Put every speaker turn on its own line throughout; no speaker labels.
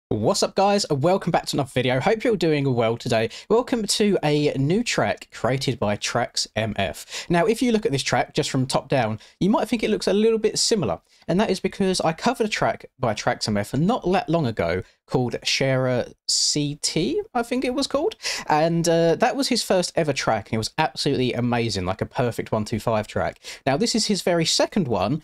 What's up guys, welcome back to another video. Hope you're doing well today. Welcome to a new track created by Trax MF. Now if you look at this track just from top down, you might think it looks a little bit similar, and that is because I covered a track by Trax MF not that long ago called Shara CT, I think it was called, and that was his first ever track and it was absolutely amazing, like a perfect 125 track. Now this is his very second one.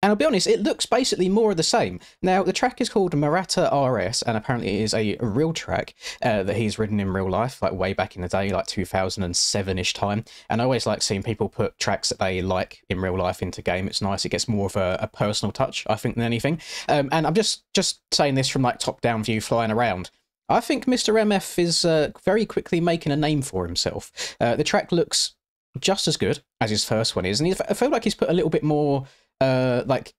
And I'll be honest, it looks basically more of the same. Now, the track is called Maratta RS, and apparently it is a real track that he's ridden in real life, like way back in the day, like 2007-ish time. And I always like seeing people put tracks that they like in real life into game. It's nice. It gets more of a personal touch, I think, than anything. And I'm just saying this from like top-down view flying around. I think Mr. MF is very quickly making a name for himself. The track looks just as good as his first one is, and I feel like he's put a little bit more like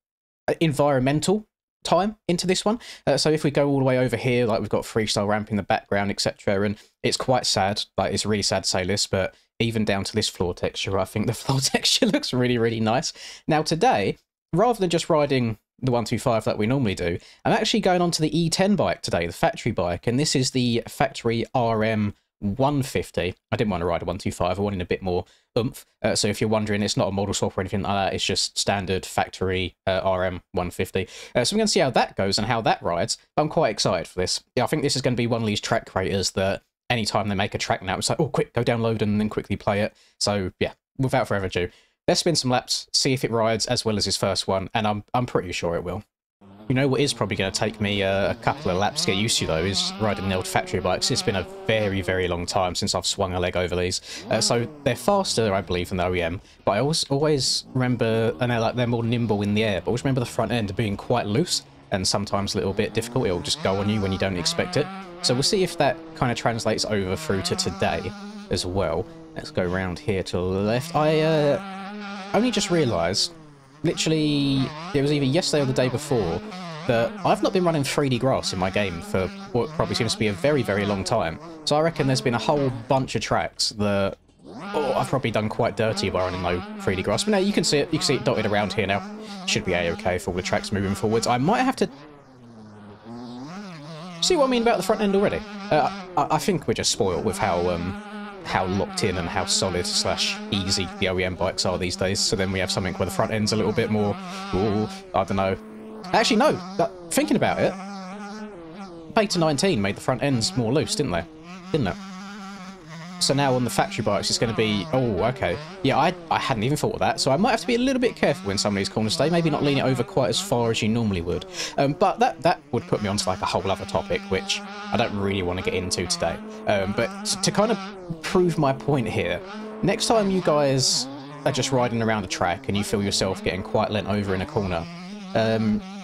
environmental time into this one. So if we go all the way over here, like we've got freestyle ramp in the background, etc., and it's quite sad. Like it's really sad to say this, but even down to this floor texture, I think the floor texture looks really, really nice. Now today, rather than just riding the 125 that we normally do, I'm actually going on to the E10 bike today, the factory bike, and this is the factory RM 150. I didn't want to ride a 125, I wanted a bit more oomph. So if you're wondering, it's not a model swap or anything like that, it's just standard factory RM 150. So we're going to see how that goes and how that rides. I'm quite excited for this. Yeah, I think this is going to be one of these track creators that anytime they make a track now, it's like, oh, quick, go download and then quickly play it. So yeah, without further ado, let's spin some laps, see if it rides as well as his first one, and I'm pretty sure it will. You know what is probably going to take me a couple of laps to get used to, though, is riding the old factory bikes. It's been a very, very long time since I've swung a leg over these. So they're faster, I believe, than the OEM, but I always remember, and they're more nimble in the air, but I always remember the front end being quite loose and sometimes a little bit difficult. It'll just go on you when you don't expect it. So we'll see if that kind of translates over through to today as well. Let's go around here to the left. I only just realised, literally, it was either yesterday or the day before, that I've not been running 3D grass in my game for what probably seems to be a very, very long time. So I reckon there's been a whole bunch of tracks that I've probably done quite dirty by running no 3D grass. But now you can see it dotted around here now. Should be a-okay for all the tracks moving forwards. I might have to... See what I mean about the front end already? I think we're just spoiled with how locked in and how solid / easy the OEM bikes are these days. So then we have something where the front end's a little bit more, ooh, I don't know. Actually, no. Thinking about it, Beta 19 made the front ends more loose, didn't they? Didn't it? So now on the factory bikes, it's going to be... Oh, okay. Yeah, I hadn't even thought of that. So I might have to be a little bit careful in some of these corners today. Maybe not lean it over quite as far as you normally would. But that would put me onto like a whole other topic, which I don't really want to get into today. But to kind of prove my point here, next time you guys are just riding around a track and you feel yourself getting quite lent over in a corner,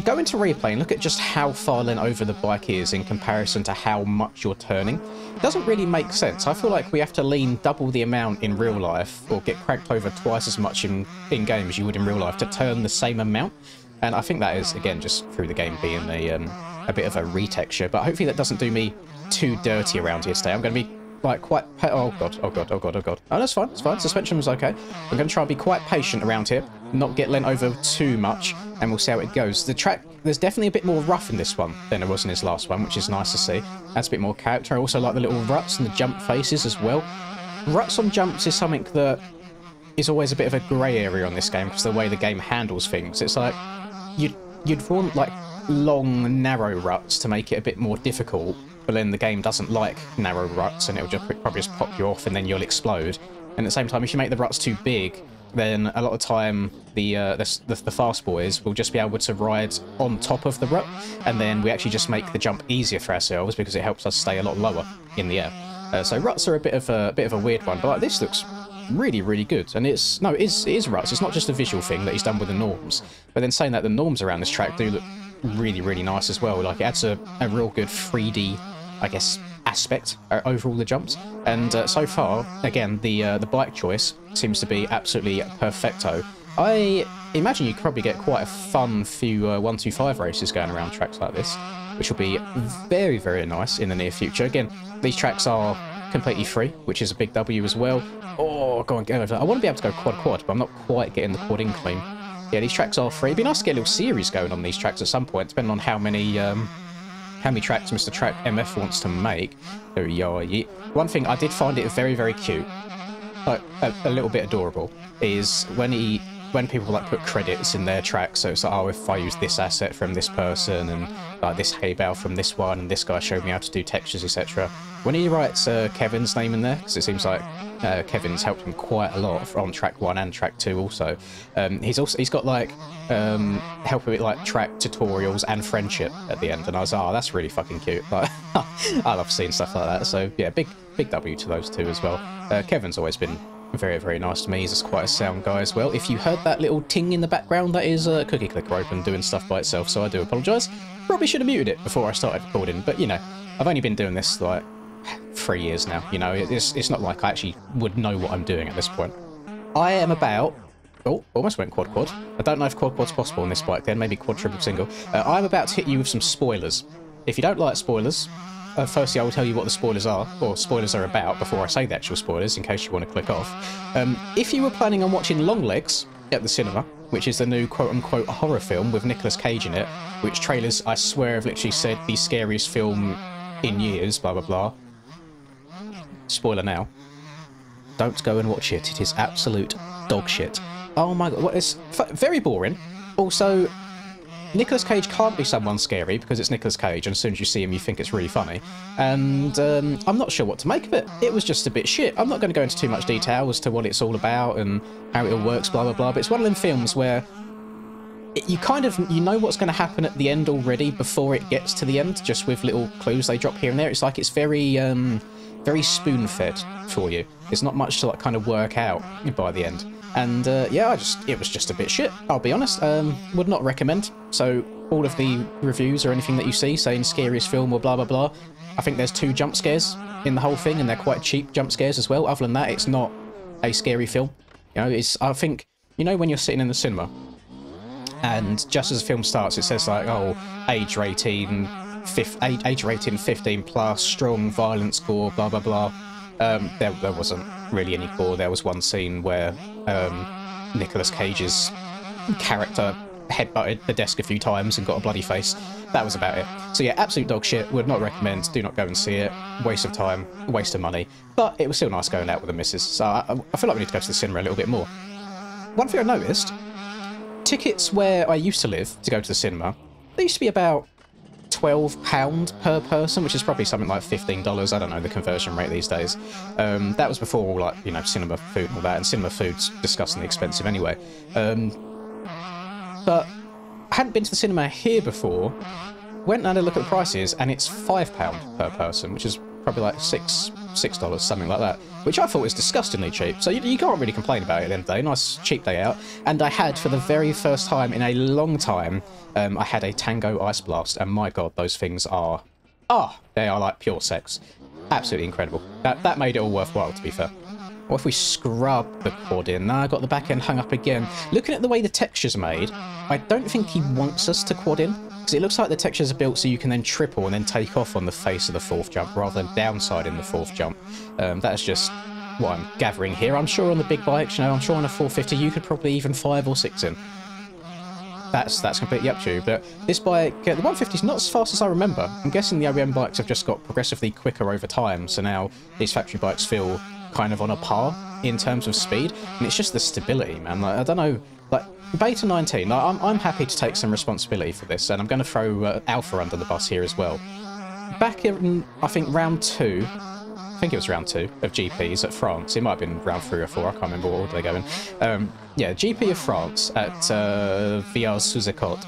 go into replay and look at just how far lent over the bike is in comparison to how much you're turning. It doesn't really make sense. I feel like we have to lean double the amount in real life, or get cranked over twice as much in game as you would in real life to turn the same amount. And I think that is, again, just through the game being a bit of a retexture. But hopefully that doesn't do me too dirty around here today. I'm going to be like quite... Oh god, oh god, oh god, oh god. Oh, that's fine, it's fine. Suspension was okay. I'm going to try and be quite patient around here, not get lent over too much, and we'll see how it goes. The track, there's definitely a bit more rough in this one than there was in his last one, which is nice to see. Adds a bit more character. I also like the little ruts and the jump faces as well. Ruts on jumps is something that is always a bit of a grey area on this game, because the way the game handles things. It's like, you'd want like long, narrow ruts to make it a bit more difficult, but then the game doesn't like narrow ruts and it'll just probably just pop you off and then you'll explode. And at the same time, if you make the ruts too big, then a lot of time the fast boys will just be able to ride on top of the rut, and then we actually just make the jump easier for ourselves because it helps us stay a lot lower in the air. So ruts are a bit of a weird one, but like, this looks really, really good. And it is ruts. It's not just a visual thing that he's done with the norms. But then saying that, the norms around this track do look really, really nice as well. Like, it adds a real good 3D, I guess, aspect over all the jumps. And so far, again, the bike choice seems to be absolutely perfecto. I imagine you could probably get quite a fun few 125 races going around tracks like this, which will be very, very nice in the near future. Again, these tracks are completely free, which is a big W as well. Oh, go on, get over. I want to be able to go quad, but I'm not quite getting the quad in clean. Yeah, these tracks are free. It'd be nice to get a little series going on these tracks at some point, depending on how many how many tracks Mr. Track MF wants to make. So yeah, one thing I did find it very, very cute, like a little bit adorable, is when people like put credits in their tracks. So it's like, oh, if I use this asset from this person and like this hay bale from this one, and this guy showed me how to do textures, etc. When he writes Kevin's name in there, because it seems like Kevin's helped him quite a lot on track 1 and track 2 also. He's got like help with like track tutorials and friendship at the end, and I was like, oh, that's really fucking cute. Like, I love seeing stuff like that. So yeah, big W to those two as well. Kevin's always been very, very nice to me. He's just quite a sound guy as well. If you heard that little ting in the background, that is Cookie Clicker open doing stuff by itself, so I do apologise. Probably should have muted it before I started recording, but you know, I've only been doing this like 3 years now, you know, it's not like I actually would know what I'm doing at this point. I am about... Oh, almost went quad. I don't know if quad's possible on this bike then, maybe quad, triple, single. I'm about to hit you with some spoilers. If you don't like spoilers, firstly I will tell you what the spoilers are, or spoilers are about, before I say the actual spoilers, in case you want to click off. If you were planning on watching Longlegs at the cinema, which is the new quote-unquote horror film with Nicolas Cage in it, which trailers, I swear, have literally said the scariest film in years, blah blah blah. Spoiler now. Don't go and watch it. It is absolute dog shit. Oh my god, it's very boring. Also, Nicolas Cage can't be someone scary because it's Nicolas Cage, and as soon as you see him you think it's really funny. And I'm not sure what to make of it. It was just a bit shit. I'm not going to go into too much detail as to what it's all about and how it all works, blah blah blah, but it's one of them films where you know what's going to happen at the end already before it gets to the end, just with little clues they drop here and there. It's like it's very very spoon-fed for you. There's not much to like kind of work out by the end. And yeah, it was just a bit shit, I'll be honest. Would not recommend. So all of the reviews or anything that you see saying scariest film or blah blah blah, I think there's 2 jump scares in the whole thing, and they're quite cheap jump scares as well. Other than that, it's not a scary film. You know, I think, you know, when you're sitting in the cinema and just as the film starts it says like, oh, age rating 15 plus, strong violence, gore, blah blah blah. There wasn't really any gore. There was one scene where Nicolas Cage's character headbutted the desk a few times and got a bloody face. That was about it. So yeah, absolute dog shit. Would not recommend. Do not go and see it. Waste of time, waste of money. But it was still nice going out with the missus. So I feel like we need to go to the cinema a little bit more. One thing I noticed, tickets where I used to live to go to the cinema, they used to be about £12 per person, which is probably something like $15. I don't know the conversion rate these days. That was before all, like, you know, cinema food and all that, and cinema food's disgustingly expensive anyway. But I hadn't been to the cinema here before. Went and had a look at the prices, and it's £5 per person, which is probably like $6, something like that, which I thought was disgustingly cheap. So you can't really complain about it at the end of the day. Nice cheap day out. And I had, for the very first time in a long time, I had a Tango Ice Blast, and my god, those things are... they are like pure sex. Absolutely incredible. That made it all worthwhile, to be fair. What if we scrub the quad in? Now I got the back end hung up again. Looking at the way the texture's made, I don't think he wants us to quad in, because it looks like the textures are built so you can then triple and then take off on the face of the 4th jump rather than downside in the 4th jump. That is just what I'm gathering here. I'm sure on the big bikes, you know, I'm sure on a 450 you could probably even 5 or 6 in. That's completely up to you, but this bike, the 150 is not as fast as I remember. I'm guessing the OEM bikes have just got progressively quicker over time, so now these factory bikes feel kind of on a par in terms of speed, and it's just the stability, man. Like, I don't know, like Beta 19, like, I'm happy to take some responsibility for this, and I'm going to throw Alpha under the bus here as well. Back in, I think, round 2, I think it was round 2 of GPs at France. It might have been round 3 or 4, I can't remember what order they go in. Yeah, GP of France at Villars-sous-Écoute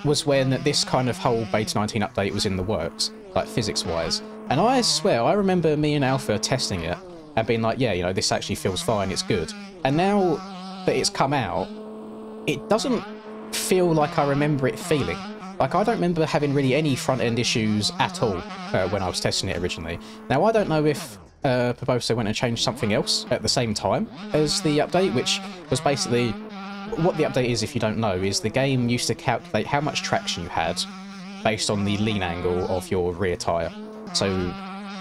was when this kind of whole Beta 19 update was in the works, like physics-wise. And I swear, I remember me and Alpha testing it and being like, yeah, you know, this actually feels fine, it's good. And now that it's come out, it doesn't feel like I remember it feeling. Like, I don't remember having really any front-end issues at all when I was testing it originally. Now, I don't know if Puposo went and changed something else at the same time as the update, which was basically... What the update is, if you don't know, is the game used to calculate how much traction you had based on the lean angle of your rear tyre. So,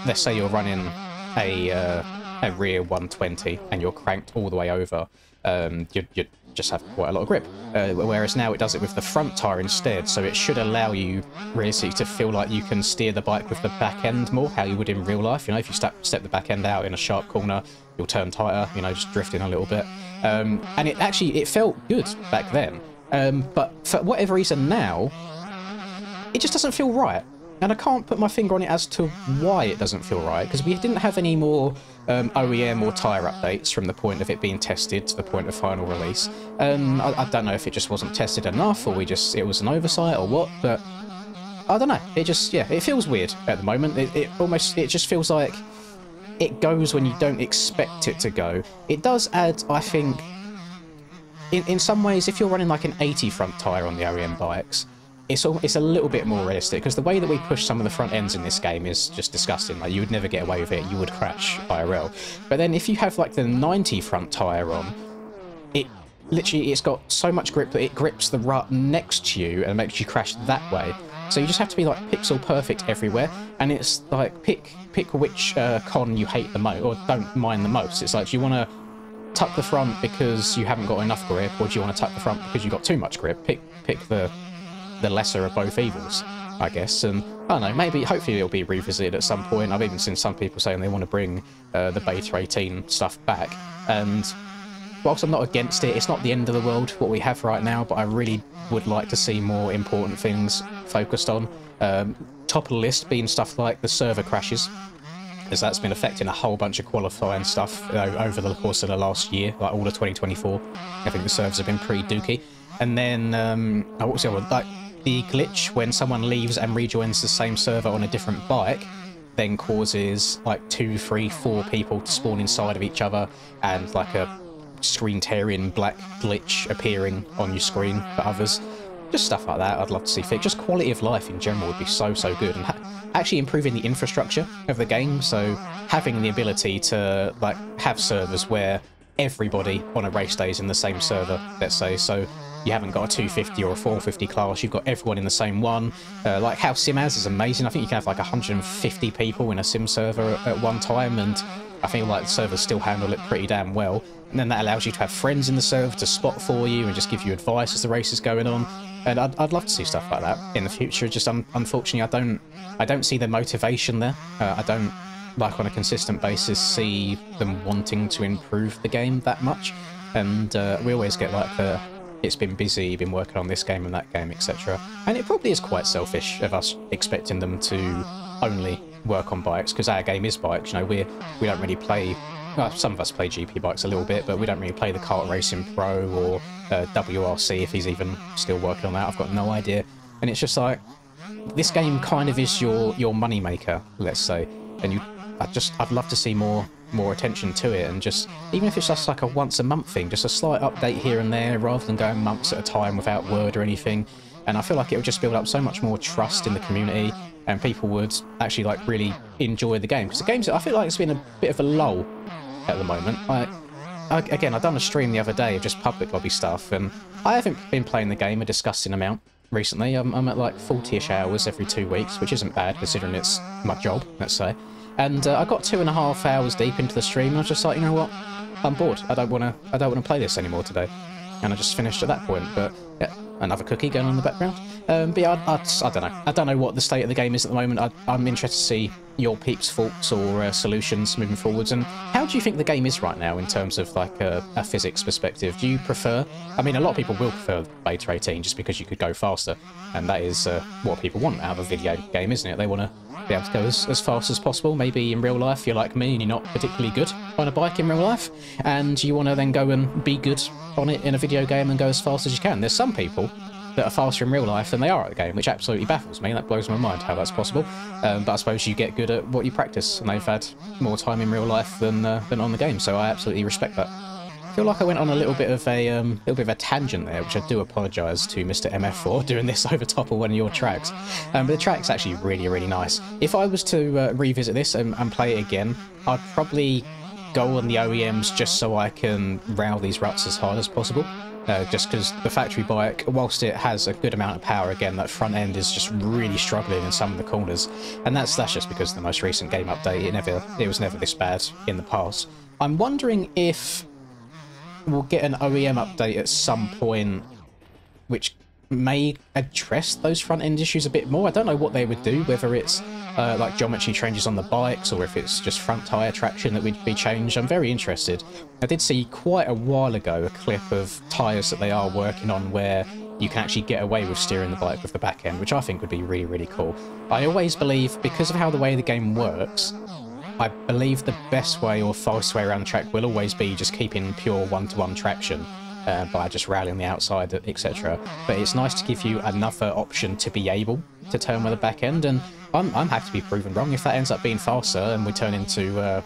let's say you're running a rear 120 and you're cranked all the way over, you're just have quite a lot of grip. Whereas now it does it with the front tyre instead, so it should allow you realistically to feel like you can steer the bike with the back end more, how you would in real life. You know, if you step the back end out in a sharp corner, you'll turn tighter, you know, just drifting a little bit. And it felt good back then. But for whatever reason now, it just doesn't feel right. And I can't put my finger on it as to why it doesn't feel right, because we didn't have any more OEM or tyre updates from the point of it being tested to the point of final release. I don't know if it just wasn't tested enough, or it was an oversight or what, but I don't know. It just, yeah, it feels weird at the moment. It just feels like it goes when you don't expect it to go. It does add, I think, in some ways, if you're running like an 80 front tyre on the OEM bikes, it's a little bit more realistic, because the way that we push some of the front ends in this game is just disgusting. Like, you would never get away with it. You would crash IRL. But then if you have like the 90 front tyre on, it's got so much grip that it grips the rut next to you and makes you crash that way. So you just have to be like pixel perfect everywhere, and it's like pick which con you hate the most or don't mind the most. It's like, do you want to tuck the front because you haven't got enough grip, or do you want to tuck the front because you've got too much grip? Pick the lesser of both evils, I guess. And I don't know, maybe, hopefully it'll be revisited at some point. I've even seen some people saying they want to bring the Beta 18 stuff back, and whilst I'm not against it, it's not the end of the world what we have right now, but I really would like to see more important things focused on. Top of the list being stuff like the server crashes, as that's been affecting a whole bunch of qualifying stuff over the course of the last year, like all of 2024. I think the servers have been pretty dookie. And then, what was the other one? Like, the glitch when someone leaves and rejoins the same server on a different bike then causes like 2, 3, 4 people to spawn inside of each other, and like a screen tearing black glitch appearing on your screen for others. Just stuff like that I'd love to see fixed. Just quality of life in general would be so good, and actually improving the infrastructure of the game, so having the ability to like have servers where everybody on a race day is in the same server, let's say, so you haven't got a 250 or a 450 class, you've got everyone in the same one. Like how SimAz is amazing. I think you can have like 150 people in a sim server at one time, and I feel like the servers still handle it pretty damn well. And then that allows you to have friends in the server to spot for you and just give you advice as the race is going on. And I'd love to see stuff like that in the future. Just unfortunately, I don't see the motivation there. I don't, like, on a consistent basis, see them wanting to improve the game that much. And we always get like the, it's been busy, been working on this game and that game, etc. And it probably is quite selfish of us expecting them to only work on bikes, because our game is bikes. You know, we don't really play. Well, some of us play GP bikes a little bit, but we don't really play the Kart Racing Pro or WRC, if he's even still working on that. I've got no idea. And it's just like, this game kind of is your money maker, let's say. And I'd love to see more attention to it, and just, even if it's just like a once a month thing, just a slight update here and there, rather than going months at a time without word or anything. And I feel like it would just build up so much more trust in the community, and people would actually like really enjoy the game, because the game's, I feel like it's been a bit of a lull at the moment. Again, I've done a stream the other day of just public lobby stuff, and I haven't been playing the game a disgusting amount recently. I'm at like 40-ish hours every 2 weeks, which isn't bad considering it's my job, let's say. And I got 2.5 hours deep into the stream, and I was just like, you know what, I'm bored. I don't want to play this anymore today. And I just finished at that point. But yeah, another cookie going on in the background. But yeah, I don't know. I don't know what the state of the game is at the moment. I'm interested to see your peeps' thoughts or solutions moving forwards. And how do you think the game is right now in terms of like a physics perspective? Do you prefer? I mean, a lot of people will prefer Beta 18 just because you could go faster, and that is what people want out of a video game, isn't it? They want to be able to go as fast as possible. Maybe in real life you're like me and you're not particularly good on a bike in real life, and you want to then go and be good on it in a video game and go as fast as you can. There's some people that are faster in real life than they are at the game, which absolutely baffles me. That blows my mind how that's possible. But I suppose you get good at what you practice, and they've had more time in real life than on the game, so I absolutely respect that. I feel like I went on a little bit of a tangent there, which I do apologise to Mr. MF for doing this over top of one of your tracks. But the track's actually really, really nice. If I was to revisit this and play it again, I'd probably go on the OEMs just so I can rail these ruts as hard as possible. Just because the factory bike, whilst it has a good amount of power, again, that front end is just really struggling in some of the corners. And that's just because of the most recent game update. It was never this bad in the past. I'm wondering if we'll get an OEM update at some point, which may address those front-end issues a bit more. I don't know what they would do, whether it's like geometry changes on the bikes or if it's just front tyre traction that would be changed. I'm very interested. I did see quite a while ago a clip of tyres that they are working on where you can actually get away with steering the bike with the back end, which I think would be really, really cool. I always believe, because of how the way the game works, I believe the best way or fastest way around the track will always be just keeping pure one-to-one traction by just rallying the outside, etc. But it's nice to give you another option to be able to turn with the back end, and I'm happy to be proven wrong. If that ends up being faster and we turn into,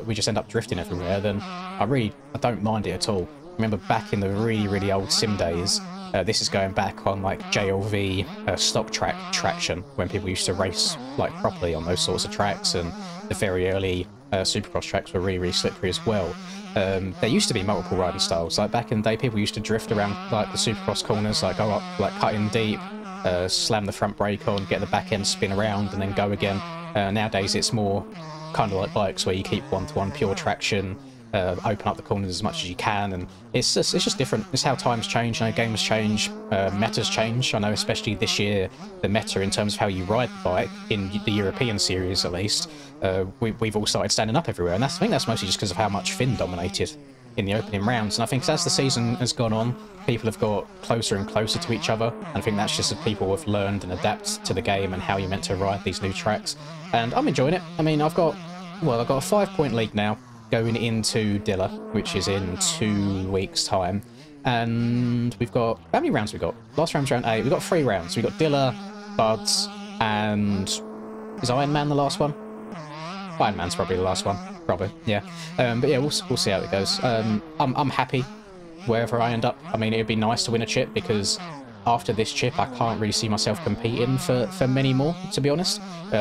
we just end up drifting everywhere, then I don't mind it at all. Remember back in the really, really old sim days, this is going back on like JLV stock traction, when people used to race like properly on those sorts of tracks, and the very early Supercross tracks were really, really slippery as well. There used to be multiple riding styles. Like back in the day, people used to drift around like the Supercross corners, like go up, like cut in deep, slam the front brake on, get the back end spin around, and then go again. Nowadays, it's more kind of like bikes where you keep one-to-one pure traction, open up the corners as much as you can, and it's just different. It's how times change. You know, games change, metas change. I know, especially this year, the meta in terms of how you ride the bike in the European series, at least, we've all started standing up everywhere, and I think that's mostly just because of how much Finn dominated in the opening rounds. And I think as the season has gone on, people have got closer and closer to each other, and I think that's just as people have learned and adapt to the game and how you're meant to ride these new tracks. And I'm enjoying it. I mean, I've got a 5-point lead now, going into Dilla, which is in 2 weeks' time. And we've got... How many rounds we got? Last round's round 8. We've got 3 rounds. We've got Dilla, Buds, and... Is Iron Man the last one? Iron Man's probably the last one. Probably, yeah. But yeah, we'll see how it goes. I'm happy wherever I end up. I mean, it'd be nice to win a chip, because after this chip, I can't really see myself competing for many more, to be honest.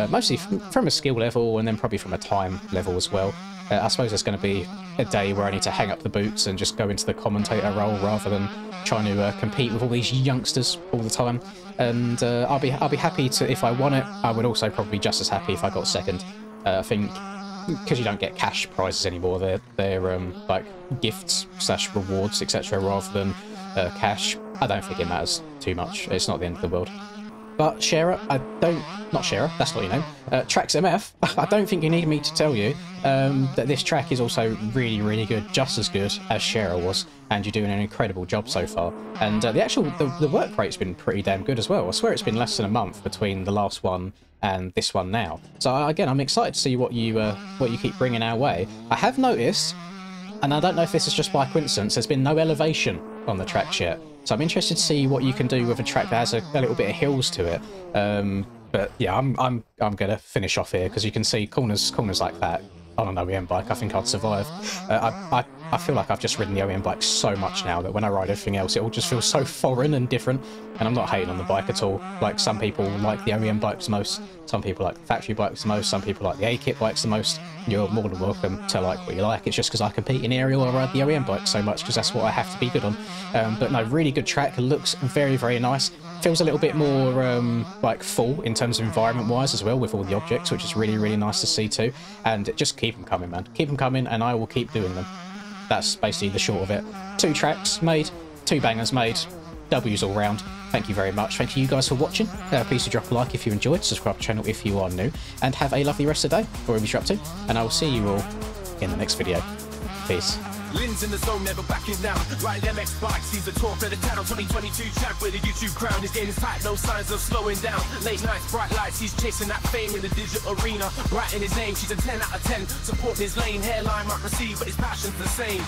Mostly from a skill level, and then probably from a time level as well. I suppose there's going to be a day where I need to hang up the boots and just go into the commentator role rather than trying to compete with all these youngsters all the time. And I'll be happy to, if I won it. I would also probably be just as happy if I got second. I think because you don't get cash prizes anymore, they're like gifts / rewards, etc., rather than cash. I don't think it matters too much. It's not the end of the world. But Sharer, not Sharer, that's not your name, Trax MF, I don't think you need me to tell you that this track is also really, really good, just as good as Sharer was, and you're doing an incredible job so far. And the work rate's been pretty damn good as well. I swear it's been less than a month between the last one and this one now. So again, I'm excited to see what you keep bringing our way. I have noticed, and I don't know if this is just by coincidence, there's been no elevation on the tracks yet. So I'm interested to see what you can do with a track that has a little bit of hills to it. But yeah, I'm gonna finish off here, because you can see corners like that on an OEM bike. I think I'd survive. I feel like I've just ridden the OEM bike so much now that when I ride everything else, it all just feels so foreign and different. And I'm not hating on the bike at all. Like, some people like the OEM bikes the most, some people like the factory bikes the most, some people like the A-kit bikes the most. You're more than welcome to like what you like. It's just because I compete in aerial, I ride the OEM bike so much because that's what I have to be good on. But no, really good track. Looks very, very nice. Feels a little bit more like full in terms of environment wise as well, with all the objects, which is really, really nice to see too. And just keep them coming, man. Keep them coming, and I will keep doing them. That's basically the short of it. 2 tracks made, 2 bangers made, W's all round. Thank you very much. Thank you guys for watching. Please do drop a like if you enjoyed, subscribe to the channel if you are new, and have a lovely rest of the day, wherever you're up to, and I will see you all in the next video. Peace.
Lynn's in the zone, never backing down. Riding MX bikes, he's the talk of the town. 2022 champ with a YouTube crown. His game is tight, no signs of slowing down. Late nights, bright lights, he's chasing that fame in the digital arena. Writing his name, she's a 10 out of 10. Supporting his lane, hairline might receive, but his passion's the same.